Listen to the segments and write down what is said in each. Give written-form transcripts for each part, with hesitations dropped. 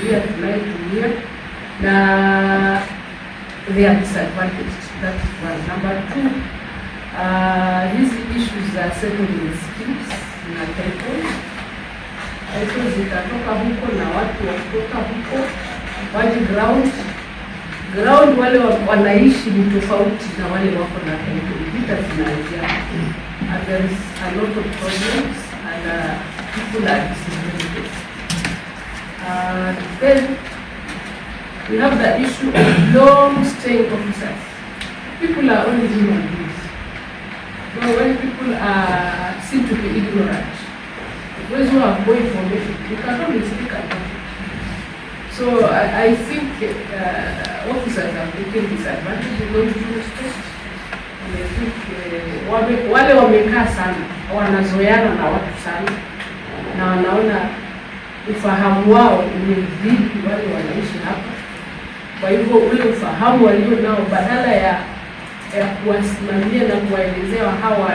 tunayotumia na they are disadvantaged. That's one. Number two, hizi issues za secondary schemes na titles zitatoka huko na watu wa kutoka huko waje ground wale wanaishi ni tofauti na wale wako na title. Vita zinaanzia and there is a lot of problems and people are discriminated. Then we have the issue of long-staying officers. People are only human beings. So when people seem to be ignorant, those who have more information, you can only speak about it. So I think officers are taking disadvantage in those respects. And I think wale wamekaa sana, wanazoeana na watu sana, na wanaona ufahamu wao umezidi wale wanaishi hapa. Kwa hivyo ule ufahamu walio nao badala ya kuwasimamia na kuwaelezea hawa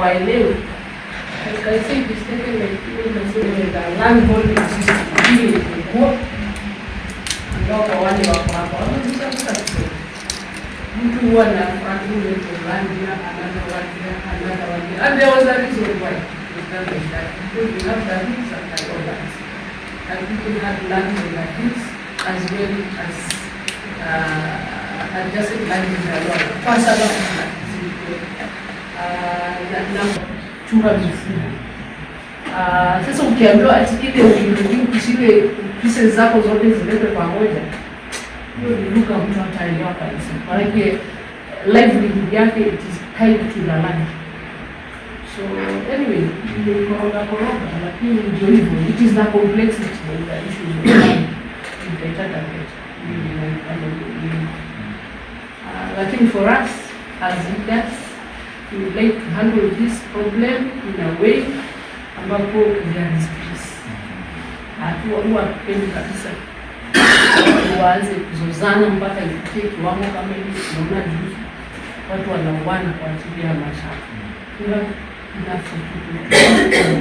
waelewe. Like I say, it's taken like the land holding system ili kukua. Ambao kwa wale wako hapa wanajitafuta kidogo. Mtu huwa na fragile Polandia, another one. And there was a reason why it was like that. Because we have the hills and the lowlands. And people had land on the hills as well as adjacent land in the lowlands. Kwa sababu na chunga mifugo. Sasa ukiambiwa ati ile ukisile pieces zako zote ziletwe pamoja, hiyo ni lugha mtu ataelewa kabisa. Maana livelihood yake it is tied to the land. So anyway, ni koroga, lakini ndio hivyo. It is the complexity of the issues of land in the data. Lakini for us as leaders, we would like to handle this problem in a way ambapo there is peace. Huwa tupendi kabisa waanze kuzozana mpaka ifikie kiwango kama hivi. Tunaona juzi watu wanauana kwa ajili ya mashamba. Kuna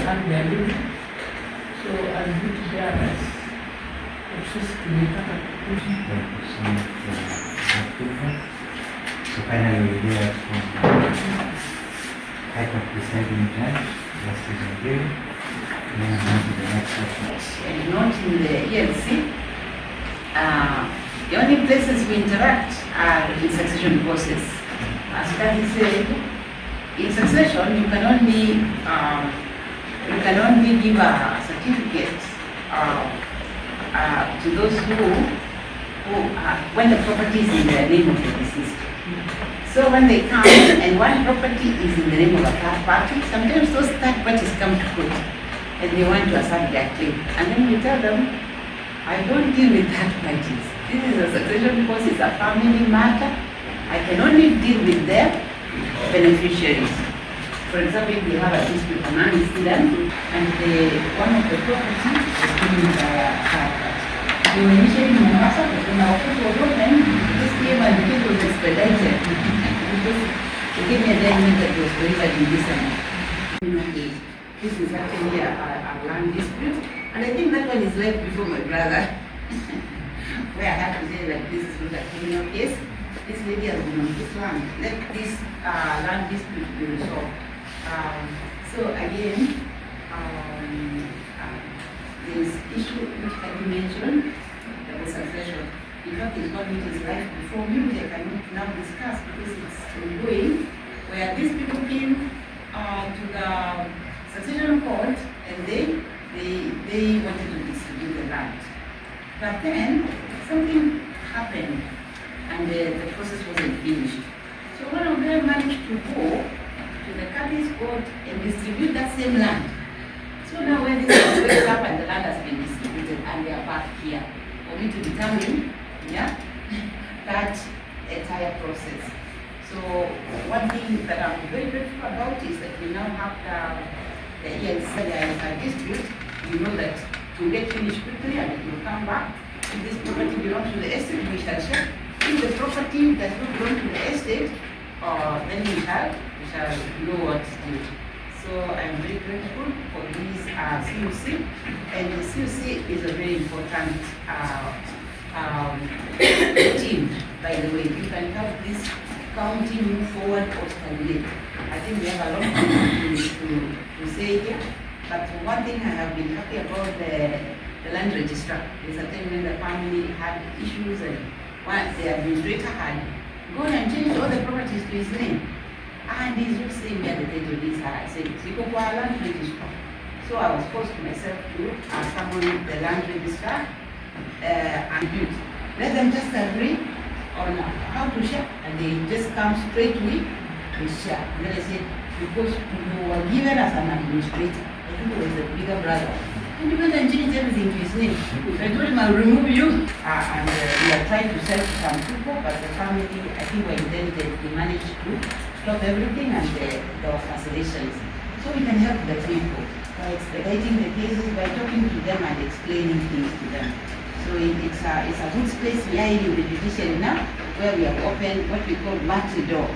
hali ya leo. So as we together sisi tunataka So finally we hear from High Court Presiding Judge, Justice Review, and on to the next session. And not in the ELC. The only places we interact are in succession process. As Kathy said, in succession you can only give a certificate to those who when the property is in the name of the deceased. So when they come and one property is in the name of a third party, sometimes those third parties come to court and they want to assert their claim. And then we tell them, I don't deal with third parties. This is a succession process, a family matter. I can only deal with their beneficiaries. For example, if they have a dispute on an incident and one of the property is given by a third party. We were initially in Mombasa, but when our case was open, this came and the case was expedited. Because they gave me a judgment that was delivered in December. This is actually a land dispute, and I think that one is left before my brother. Where I have to say that this is not a criminal case. This lady has been on this land. Let this land dispute be resolved. So again, this issue which I mentioned, the succession. In fact, it's not in his life before me, which I cannot now discuss because it's ongoing, where these people came to the succession court and they wanted to distribute the land. But then something happened and the process wasn't finished. So one of them managed to go to the county's court and distribute that same land. So now when this is raised up and the land has been distributed and they are back here for me to determine that entire process. So one thing that I'm very grateful about is that we now have the ELC, there is a dispute. You know that to get finished quickly and it will come back. If this property belongs to the estate, we shall check. If the property does not belong to the estate, then we shall know what to do. So I'm very grateful for this CUC, and the CUC is a very important team, by the way. You can help this county move forward or stagnate. I think we have a lot to say here, but one thing I have been happy about the land registrar is a time when the family had issues and the administrator had gone and changed all the properties to his name. And he's just saying that the title is I said, land registrar. So I was forced myself to summon the land registrar and let them just agree on how to share, and they just come straight with the share. And then I said, because you were given as an administrator, I think it was the bigger brother, and you went and changed everything to his name. I told him I'll remove you. And we are trying to sell to some people, but the family, I think were intelligent, they managed to stop everything, and there were facilitations. So we can help the people by expediting the cases, by talking to them and explaining things to them. So it's a good space we are in the judiciary now, where we have opened what we call multi-door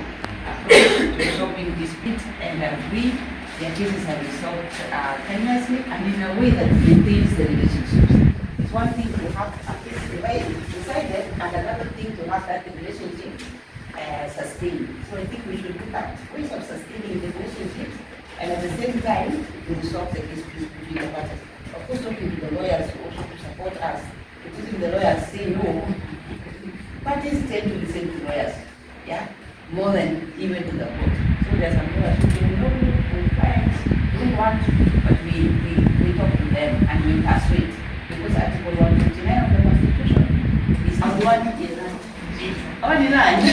approach to solving disputes, and we their cases are resolved timelessly and in a way that maintains the relationships. It's one thing to have a case decided, and another thing to have that relationship sustained. So I think we should look at ways of sustaining the relationships, and at the same time, we resolve the case between the parties. Of course, talking to the lawyers who also to support us, because if the lawyers say no, parties tend to listen to lawyers, yeah, more than even to the court. So there's some lawyers who say no, we clients don't want, but we talk to them and we persuade, because Article 159 of the Constitution is one is only lunch.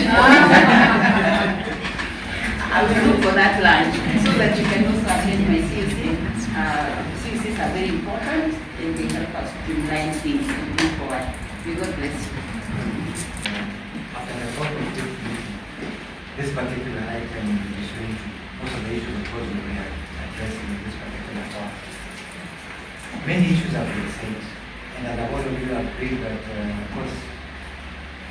I will look for that lunch so that you can also attend my CUC. CUCs are very important, and they help us streamline things and move forward. May God bless you. After the talk of this particular item is showing most of the issues of course we are addressing in this particular talk. Many issues have been said, and as all of you agree that of course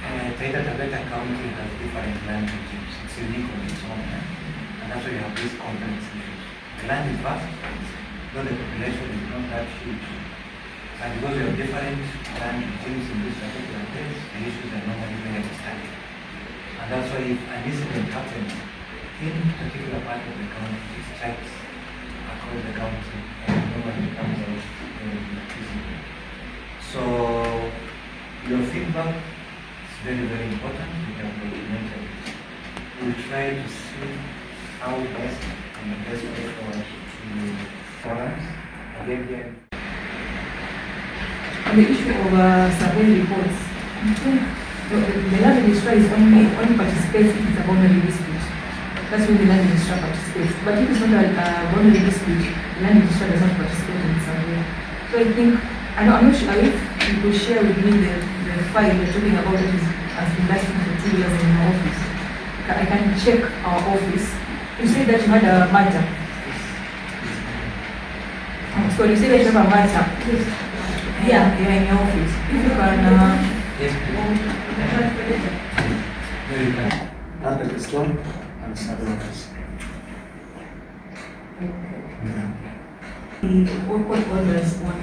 Taita Taveta County has different land regimes. It's unique on its own, and that's why you have these complex issues. The land is vast, though the population is not that huge. And because we have different land regimes in this particular case, the issues are normally very outstanding. And that's why if an incident happens in a particular part of the county, it strikes across the county and normally comes out very easily. So your feedback is very, very important. We have documented it. We will try to see how best and the best way forward to forums. Again, on the issue of survey reports, I think the land registrar is only participates if it's a boundary dispute. That's when the land registrar participates. But if it's not a boundary dispute, the land registrar does not participate in the survey. So I think, I'm not sure if you could share with me the file you're talking about that has been lasting for 2 years in our office. I can check our office. You said that you had a matter. So you said that you have a matter. Yeah, you're in your office. If you can... yes, very good. Land registrar and surveyors. What orders on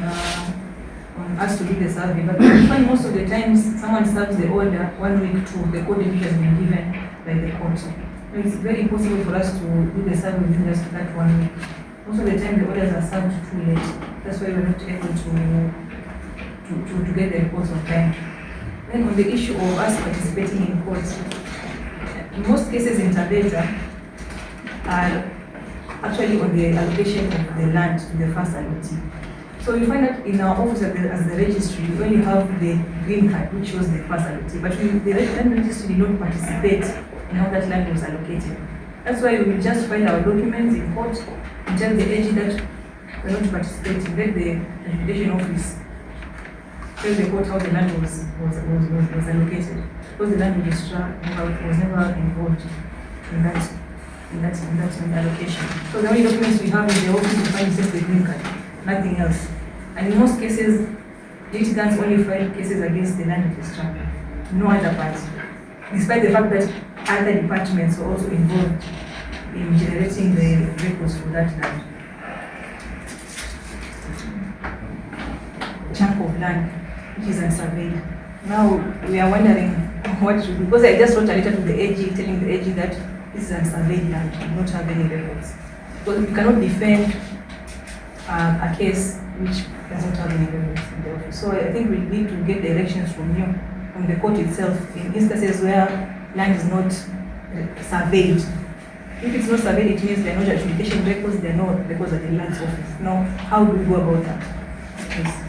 us to do the survey, but I find most of the times someone serves the order 1 week to the code which has been given by the court. So it's very impossible for us to do the survey within just that 1 week. Most of the time the orders are served too late. That's why we're not able to get the reports on time. Then on the issue of us participating in courts, in most cases intervenors are actually on the allocation of the land to the first allotee. So you find that in our office as the registry, we only have the green card which shows the first allotee, but the land registry did not participate in how that land was allocated. That's why we will just find our documents in court and tell the AG that we're not participating. Let the adjudication office tell the court how the land was allocated, because the land registrar was never involved in that allocation. So the only documents we have in the office, we find just the green card, nothing else. And in most cases, litigants only file cases against the land registrar, no other party, despite the fact that other departments were also involved in generating the records for that land. Chunk of land which is unsurveyed. Now we are wondering what to do, because I just wrote a letter to the AG telling the AG that this is unsurveyed land, we do not have any records. Because we cannot defend a case which does not have any records in the office. So I think we need to get directions from you, from the court itself, in instances where land is not surveyed. If it's not surveyed, it means there are no adjudication records, there are no records at the land office. Now, how do we go about that? Yes.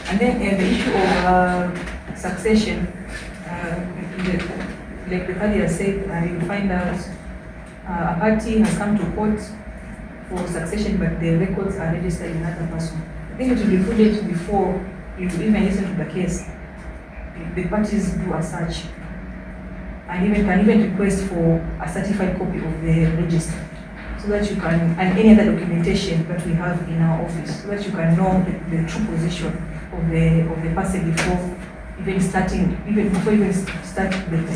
And then the issue of succession, like the earlier said, you find out a party has come to court for succession, but the records are registered in another person. I think it will be prudent before you even listen to the case. The parties do a search and can even request for a certified copy of the register, so that you can, and any other documentation that we have in our office, so that you can know the true position of the person before even start the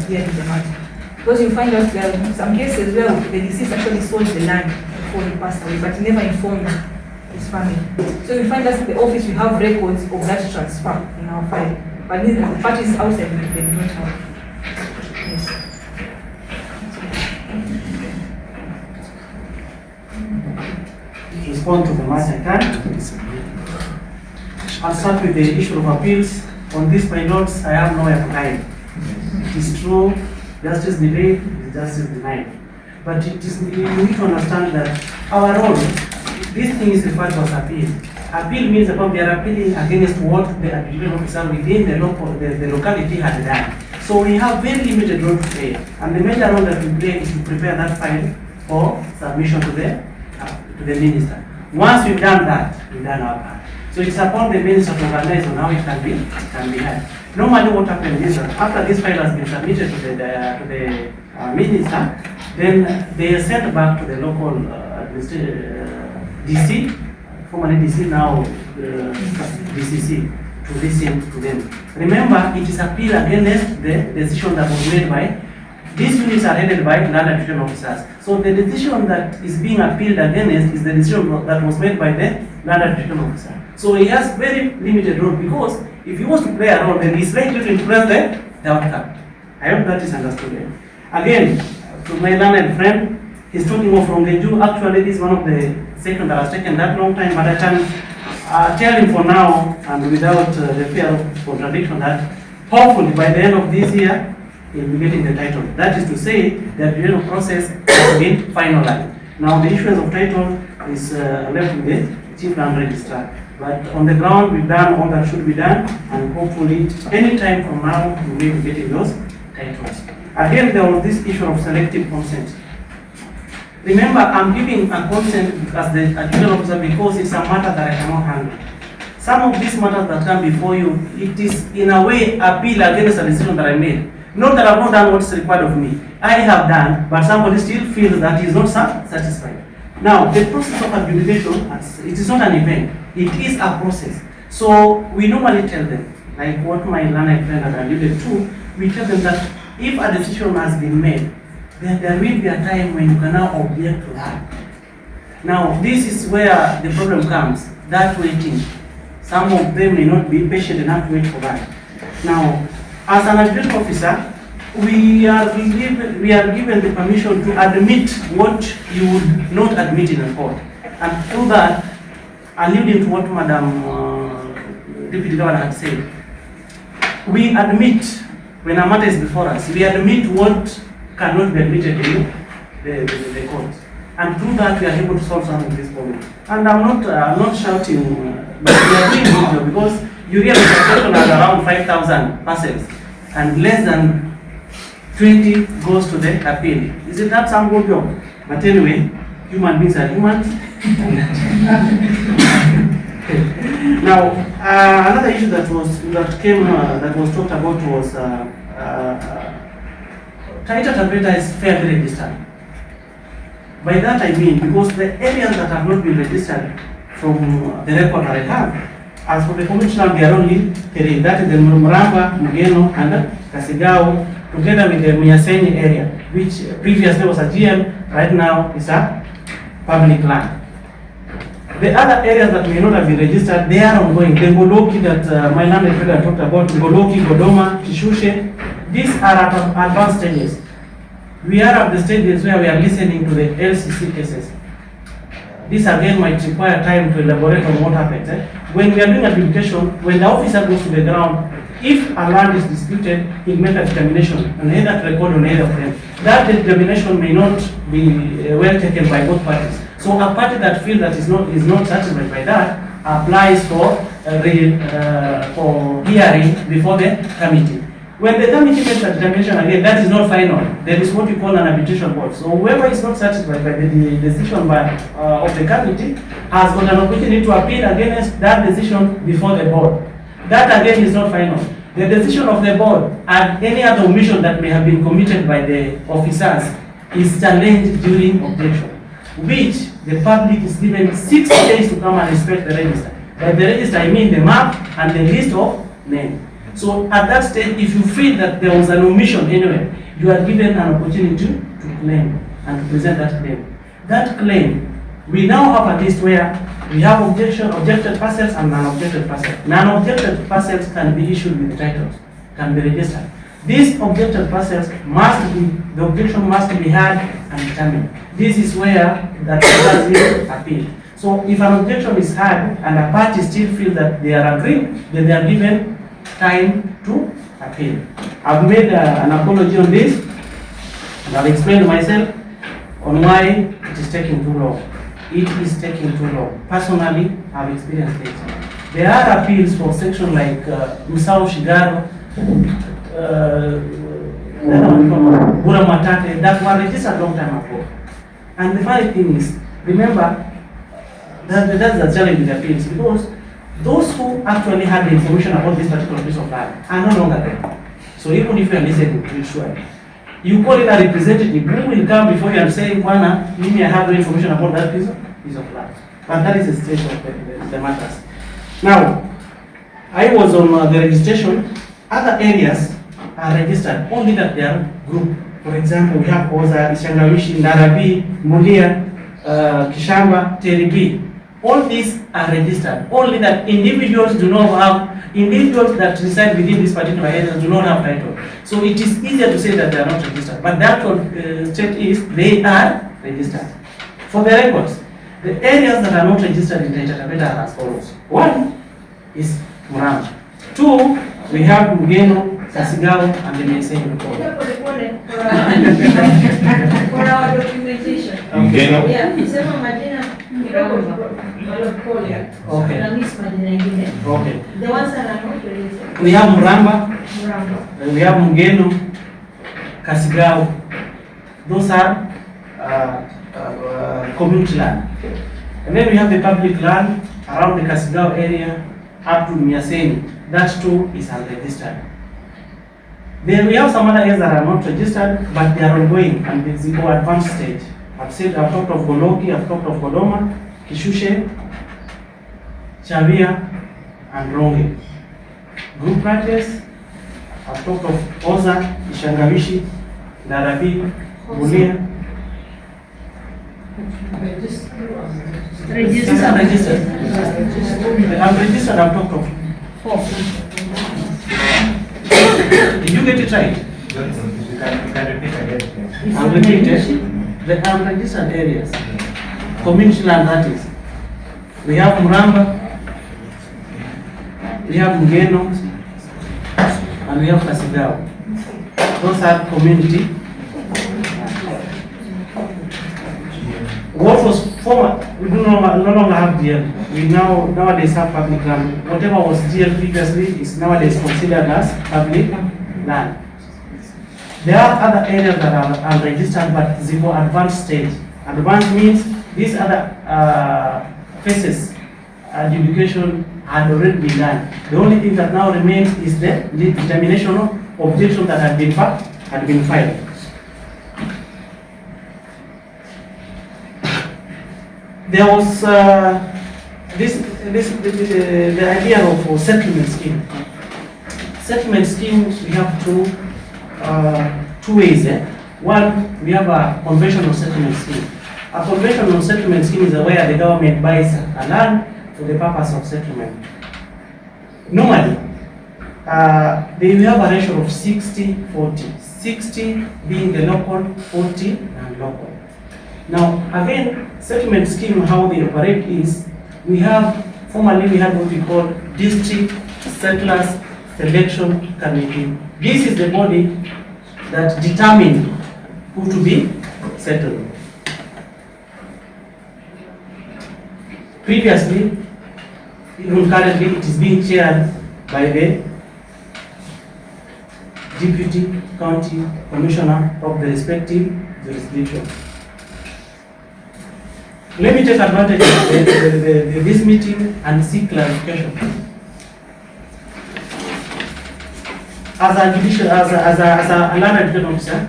hearing the matter. Because you find out there are some cases where the deceased actually sold the land before he passed away, but never informed his family. So you find that in the office we have records of that transfer in our file, but the parties outside they do not have. Yes. Respond to the matter I can. I'll start with the issue of appeals. On this, my notes, I have nowhere to hide. It is true, justice delayed is justice denied. But it is, you need to understand that our role, this thing is referred to as appeal. Appeal means that we are appealing against what the adjudicating officer within the locality had done. So we have very limited role to play. And the major role that we play is to prepare that file for submission to the minister. Once we've done that, we've done our part. So it's upon the minister to organize on how it can be had. Normally what happens is that after this file has been submitted to the minister, then they are sent back to the local DC, formerly DC, now DCC, to listen to them. Remember, it is appeal against the decision that was made by, these units are headed by land adjudication officers. So the decision that is being appealed against is the decision that was made by the land adjudication officer. So he has very limited role, because if he was to play a role, then he's likely to influence the outcome. I hope that is understood. Again, to my learned friend, he's talking of Rongeju. Actually, this is one of the sections that has taken that long time, but I can tell him for now, and without the fear of contradiction, that hopefully by the end of this year, he'll be getting the title. That is to say, the application process has been finalized. Now, the issuance of title is left with the chief land registrar. But on the ground, we've done all that should be done, and hopefully, any time from now, we will be getting those titles. Again, there was this issue of selective consent. Remember, I'm giving a consent as the adjudicating officer because it's a matter that I cannot handle. Some of these matters that come before you, it is in a way appeal against a decision that I made. Not that I've not done what's required of me. I have done, but somebody still feels that he is not satisfied. Now, the process of adjudication, it is not an event. It is a process. So we normally tell them, like what my learned friend had alluded to, we tell them that if a decision has been made, then there will be a time when you can now object to that. Now, this is where the problem comes, that waiting. Some of them may not be patient enough to wait for that. Now, as an adjudicating officer, we are given the permission to admit what you would not admit in a court. And through that, alluding to what Madam Deputy Governor had said, we admit, when a matter is before us, we admit what cannot be admitted in the court. And through that, we are able to solve some of these problems. And I'm not shouting, but we are doing good job, because you realize the total has around 5,000 parcels, and less than 20 goes to the appeal. Is it not some good job? But anyway, human beings are humans. Now, another issue that was talked about was title operator is fairly registered. By that I mean, because the areas that have not been registered from the record that I have, as for the community land, they are only 3. That is the Muramba, Mugeno, and Kasigao, together with the Miaseni area, which previously was a GM, right now is a public land. The other areas that may not have been registered, they are ongoing. The Ngoloki that my landlord talked about, Ngoloki, Godoma, Kishushe, these are at advanced stages. We are at the stages where we are listening to the LCC cases. This again might require time to elaborate on what happens. When we are doing adjudication, when the officer goes to the ground, if a land is disputed, he'll make a determination and either to record on either of them. That determination may not be well taken by both parties. So a party that feels that is not satisfied by that applies for hearing before the committee. When the committee makes a determination again, that is not final. There is what we call an arbitration board. So whoever is not satisfied by the decision of the committee has got an opportunity to appeal against that decision before the board. That again is not final. The decision of the board and any other omission that may have been committed by the officers is challenged during objection, which the public is given 6 days to come and inspect the register. By the register, I mean the map and the list of names. So at that stage, if you feel that there was an omission anywhere, you are given an opportunity to claim and to present that claim. That claim, we now have a list where we have objected parcels and non-objected parcels. Non-objected parcels can be issued with titles, can be registered. These objected parcels the objection must be heard and determined. This is where that is appeal. So if an objection is heard and a party still feels that they are agreeing, then they are given time to appeal. I've made an apology on this, and I've explained myself on why it is taking too long. It is taking too long. Personally, I've experienced it. There are appeals for section like Misao Shigaro, Bura Matate, that were registered a long time ago. And the funny thing is, remember, that's the challenge with appeals, because those who actually had the information about this particular piece of land are no longer there. So even if you are listening to it, sure, you call it a representative who will come before you and say, Wana, maybe I have the information about that piece of land. But that is the state of the matters. Now, I was on the registration. Other areas are registered only that they are group. For example, we have Oza, Ishangawishi, Narabi, Mulia, Kishamba, Teribi. All these are registered. Only that individuals that reside within this particular area do not have title. So it is easier to say that they are not registered. But the actual state is they are registered. For the records, the areas that are not registered in the Taita are as follows. 1 is Murang'a. 2, we have Mugeno, Kasigao, and the Meseni. For our documentation. Okay. Yeah, sema majina kidogo pole. Okay. Na miss majina ingine. Okay. The ones that are not released. We have Murang'a, we have Mugeno, Kasigao. Those are community land. And then we have the public land around the Kasigao area up to Miaseni. That too is unregistered. Then we have some other areas that are not registered, but they are ongoing and they go advanced stage. I've talked of Goloki, I've talked of Godoma, Kishushe, Chavia, and Ronge. Group practice, I've talked of Oza, Ishangawishi, Narabi, Mulia. Registered. I've registered, I've talked of 4. Did you get it right? You can repeat again. I'll repeat it. The unregistered areas, community land that is. We have Murang'a, we have Mugeno, and we have Kasigao. Those are community. What was former, we do no longer have GL. We nowadays have public land. Whatever was GL previously is nowadays considered as public land. There are other areas that are unregistered but they go advanced stage. Advanced means these other phases, adjudication had already been done. The only thing that now remains is the determination of objection that had been filed. There was the idea of a settlement scheme. Settlement schemes, we have 2 two ways. One, we have a conventional settlement scheme. A conventional settlement scheme is where the government buys a land for the purpose of settlement. Normally, they will have a ratio of 60-40. 60 being the local, 40 non-local. Now, again, settlement scheme, how they operate is, formerly we had what we call District Settlers Selection Committee. This is the body that determined who to be settled. Previously, even currently, it is being chaired by the Deputy County Commissioner of the respective jurisdiction. Let me take advantage of this meeting and seek clarification. As a land education officer,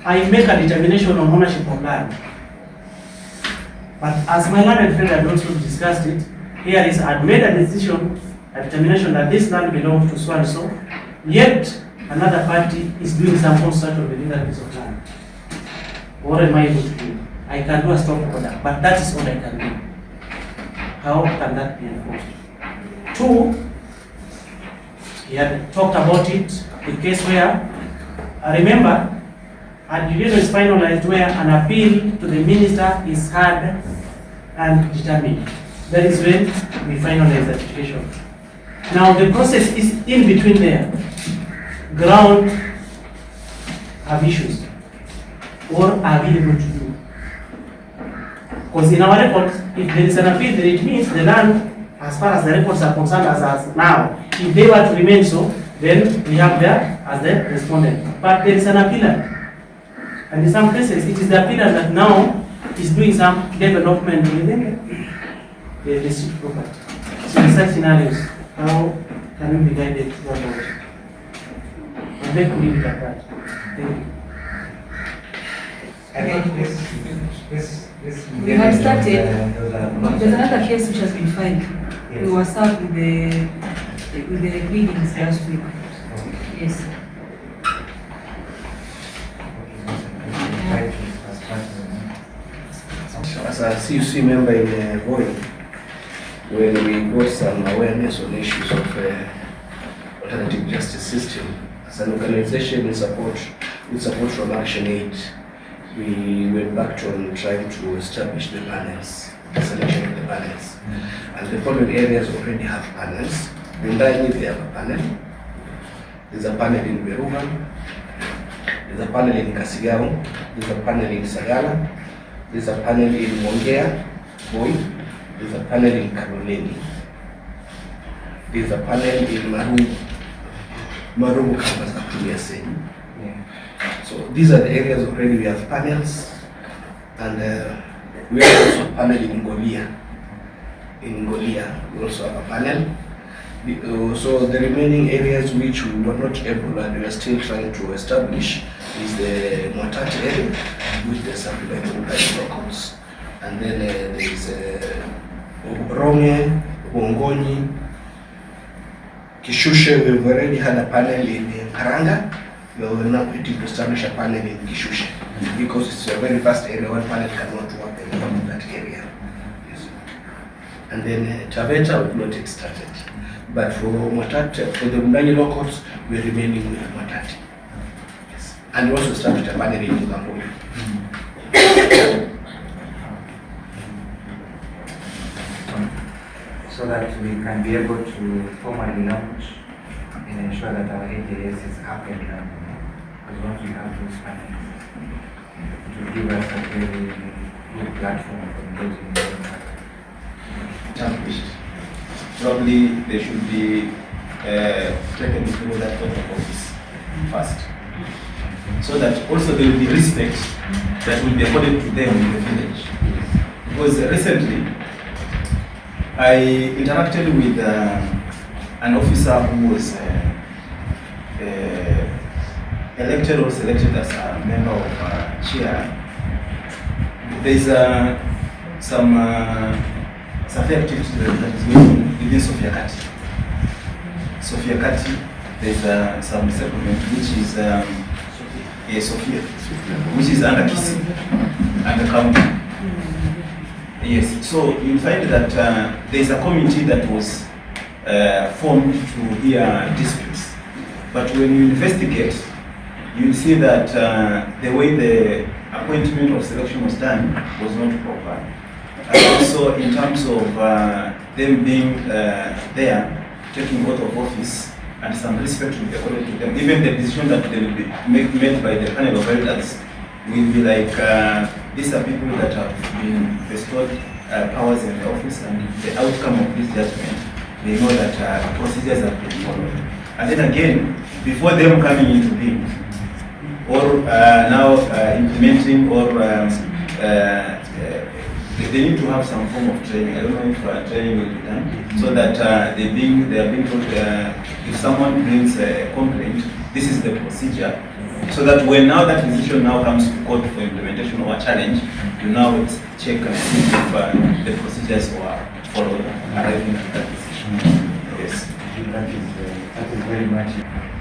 I make a determination on ownership of land. But as my land educator had also discussed it, here is I've made a decision, a determination that this land belongs to so and so, yet another party is doing some construction within that piece of land. What am I able to do? I can do a stop order, but that is all I can do. How can that be enforced? Two, he had talked about it, the case where, I remember, adjudication is finalized where an appeal to the minister is heard and determined. That is when we finalize the adjudication. Now the process is in between there. Ground have issues. What are we able to do? Because in our records, if there is an appeal, then it means the land, as far as the records are concerned as now, if they were to remain so, then we have there as the respondent. But there is an appealant. And in some cases, it is the appealant that now is doing some development within the district property. So in such scenarios, how can we be guided to about it? And then we leave it at that. Thank you. I think this We had started, there's another case which has been filed. Yes. We were served with the pleadings last week. Yes. As a CUC member in Voi, when we got some awareness on issues of alternative justice system, as an organization with support from Action Aid, we went back to trying to establish the panels, the selection of the panels. And the following areas already have panels. In Daini, they have a panel. There's a panel in Beruga. There's a panel in Kasigao. There's a panel in Sagala. There's a panel in Mongea, Voi. There's a panel in Kaloleni. There's a panel in Marubu campus, actually, as saying. So these are the areas already we have panels, and we have also a panel in Ngolia. In Ngolia, we also have a panel. So the remaining areas which we were not able and we are still trying to establish is the Mwatati area, which they supply by locals. And then there is Ronge, Bongoni, Kishushe. We've already had a panel in Karanga. We are now waiting to establish a panel in Kishushe because it's a very vast area. One panel cannot work in that area. Yes. And then Taveta we've not yet started. But for Mwatati, for the Mdanyi locals, we are remaining with Mwatati. Yes. And we also established a panel in Mugamboyo. So that we can be able to formally launch and ensure that our AJS is up and running. Because once we have those panels, it will give us a very good platform for engaging with established. Probably they should be taken through that kind of office first, so that also there will be respect that will be accorded to them in the village. Because recently I interacted with an officer who was elected or selected as a member of chair. There is some survey activity that is going on within Sofia Kati. There is some settlement which is Sophia, which is under Kisi, under county. Yes, so you'll find that there is a committee that was formed to hear disputes. But when you investigate, you'll see that the way the appointment of selection was done was not proper. And also in terms of them being there, taking oath of office, and some respect will be accorded to them. Even the decision that they will be made by the panel of elders will be like, these are people that have been bestowed powers in the office, and the outcome of this judgment, they know that procedures have been followed. And then again, before them coming into being, or now implementing, or they need to have some form of training. I don't know if training will be done, so that they are being told if someone brings a complaint, this is the procedure, so that when now that decision now comes to court for implementation or a challenge, you now check and see if the procedures were followed, arriving at that decision. Yes. That is very much.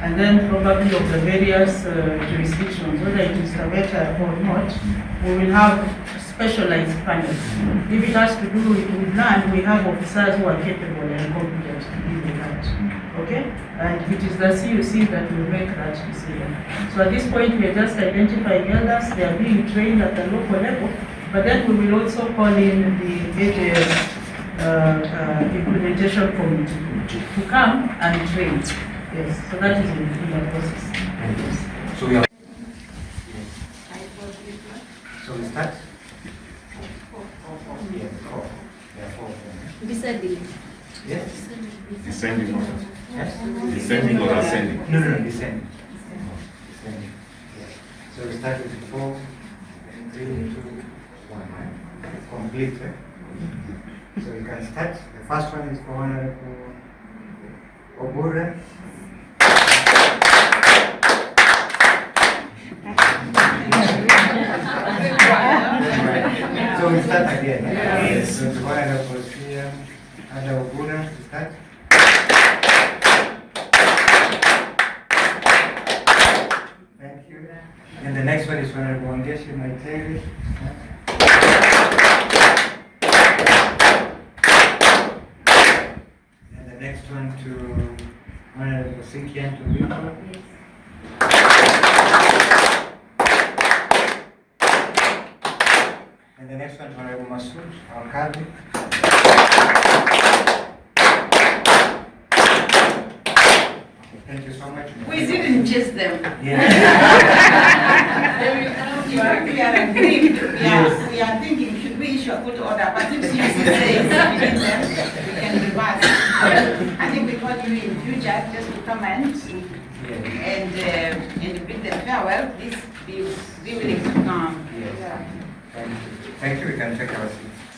And then probably of the various jurisdictions, whether it is Taveta or not, we will have specialized panels. If it has to do with land, we have officers who are capable and competent to deal with that. Okay? And it is the CUC that will make that decision. So at this point, we are just identifying elders. They are being trained at the local level, but then we will also call in the AJS implementation committee to come and train. Yes, so that is in the process. Yes. So we are. So we start. Yes, four. There are four. Descending. Yes. Descending order. Yes. Descending or ascending? No, descending. Descending. Yes. So we start with 4, 3, 2, 1. Complete. So you can start. The first one is for Honorable Obura. So we start again. Yes. So the Honorable Sia, Honorable Obura, start. Thank you. And the next one is Honorable Wangeshi Maiteli. Next one to Honorable Sinkian to Rico. And the next one to Honorable Masood Al-Kadri. Thank you so much. We didn't chase them. Yeah. We are agreed. We are thinking, should we issue a good order? But if CUC says we need them, we can reverse. I think we call you in future just to come and bid them farewell. Please be willing to come. Yes. Thank you. We can take our seats.